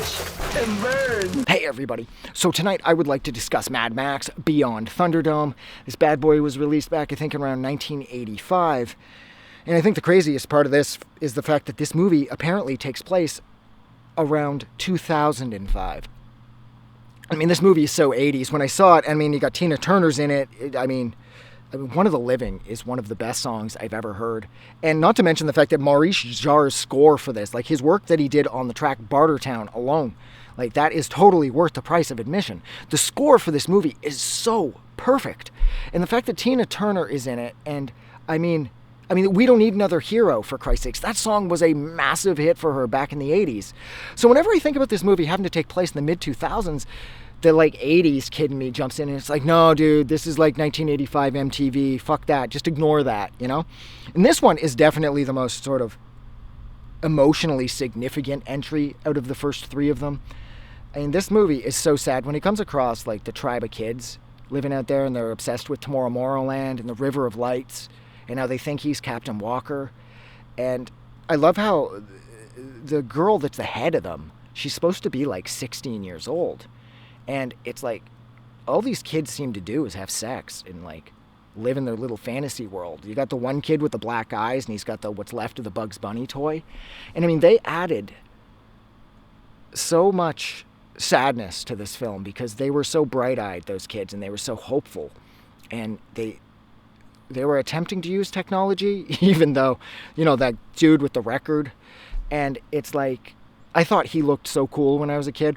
Watch and burn. Hey everybody, so tonight I would like to discuss Mad Max Beyond Thunderdome. This bad boy was released back, I think, around 1985. And I think the craziest part of this is the fact that this movie apparently takes place around 2005. I mean, this movie is so 80s. When I saw it, I mean, you got Tina Turner's in it. I mean, One of the Living is one of the best songs I've ever heard. And not to mention the fact that Maurice Jarre's score for this, like his work that he did on the track Bartertown alone, like that is totally worth the price of admission. The score for this movie is so perfect. And the fact that Tina Turner is in it, and I mean, we don't need another hero, for Christ's sakes. That song was a massive hit for her back in the 80s. So whenever I think about this movie having to take place in the mid-2000s, the like 80s kid in me jumps in and it's like, no, dude, this is like 1985 MTV. Fuck that. Just ignore that, you know? And this one is definitely the most sort of emotionally significant entry out of the first three of them. I mean, this movie is so sad. When he comes across like the tribe of kids living out there and they're obsessed with Tomorrowland and the River of Lights, and how they think he's Captain Walker. And I love how the girl that's the head of them, she's supposed to be like 16 years old. And it's like, all these kids seem to do is have sex and like live in their little fantasy world. You got the one kid with the black eyes and he's got the what's left of the Bugs Bunny toy. And I mean, they added so much sadness to this film because they were so bright-eyed, those kids, and they were so hopeful. And they were attempting to use technology, even though, you know, that dude with the record. And it's like, I thought he looked so cool when I was a kid.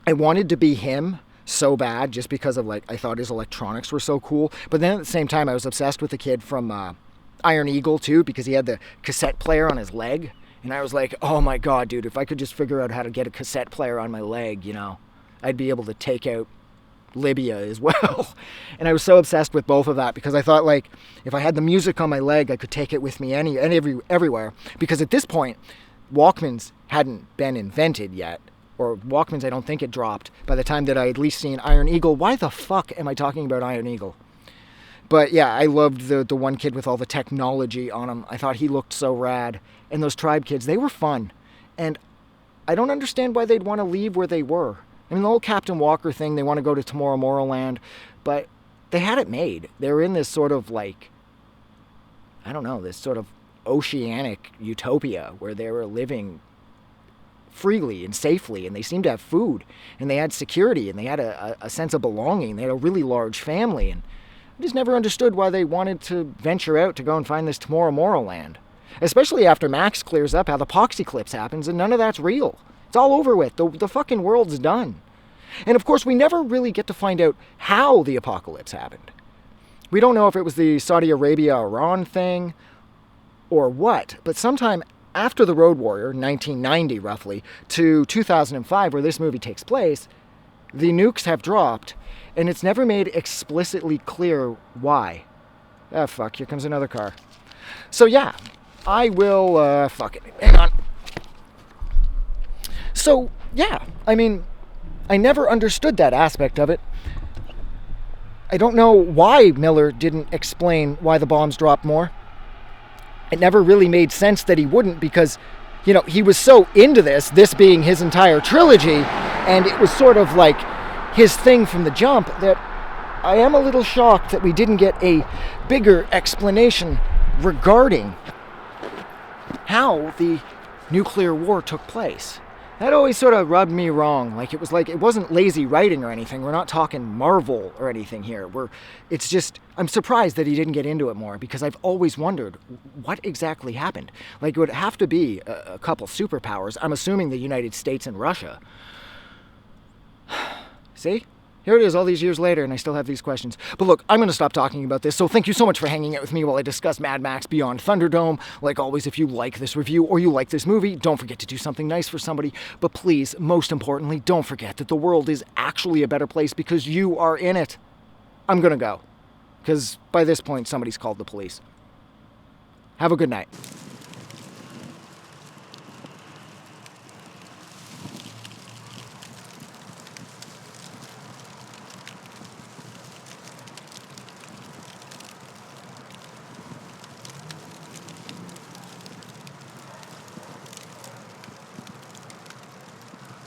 I wanted to be him so bad just because of, like, I thought his electronics were so cool. But then at the same time, I was obsessed with the kid from Iron Eagle, too, because he had the cassette player on his leg. And I was like, oh my God, dude, if I could just figure out how to get a cassette player on my leg, you know, I'd be able to take out Libya as well. And I was so obsessed with both of that because I thought, like, if I had the music on my leg, I could take it with me everywhere. Because at this point, Walkmans hadn't been invented yet. Or Walkmans, I don't think it dropped by the time that I had at least seen Iron Eagle. Why the fuck am I talking about Iron Eagle? But yeah, I loved the one kid with all the technology on him. I thought he looked so rad. And those tribe kids, they were fun. And I don't understand why they'd want to leave where they were. I mean, the whole Captain Walker thing, they want to go to Tomorrowland, but they had it made. They were in this sort of like, I don't know, this sort of oceanic utopia where they were living freely and safely, and they seemed to have food, and they had security, and they had a sense of belonging. They had a really large family, and I just never understood why they wanted to venture out to go and find this Tomorrowland. Especially after Max clears up how the Poxyclips happens, and none of that's real. It's all over with. The fucking world's done. And of course, we never really get to find out how the apocalypse happened. We don't know if it was the Saudi Arabia-Iran thing or what, but sometime after The Road Warrior, 1990 roughly, to 2005, where this movie takes place, the nukes have dropped, and it's never made explicitly clear why. Ah, fuck, here comes another car. So yeah, I will, fuck it, hang on. So, yeah, I mean, I never understood that aspect of it. I don't know why Miller didn't explain why the bombs dropped more. It never really made sense that he wouldn't because, you know, he was so into this being his entire trilogy, and it was sort of like his thing from the jump, that I am a little shocked that we didn't get a bigger explanation regarding how the nuclear war took place. That always sort of rubbed me wrong. Like it wasn't lazy writing or anything. We're not talking Marvel or anything here. It's just, I'm surprised that he didn't get into it more because I've always wondered what exactly happened. Like it would have to be a couple superpowers. I'm assuming the United States and Russia. See? Here it is all these years later, and I still have these questions. But look, I'm going to stop talking about this, so thank you so much for hanging out with me while I discuss Mad Max Beyond Thunderdome. Like always, if you like this review or you like this movie, don't forget to do something nice for somebody. But please, most importantly, don't forget that the world is actually a better place because you are in it. I'm going to go, because by this point, somebody's called the police. Have a good night.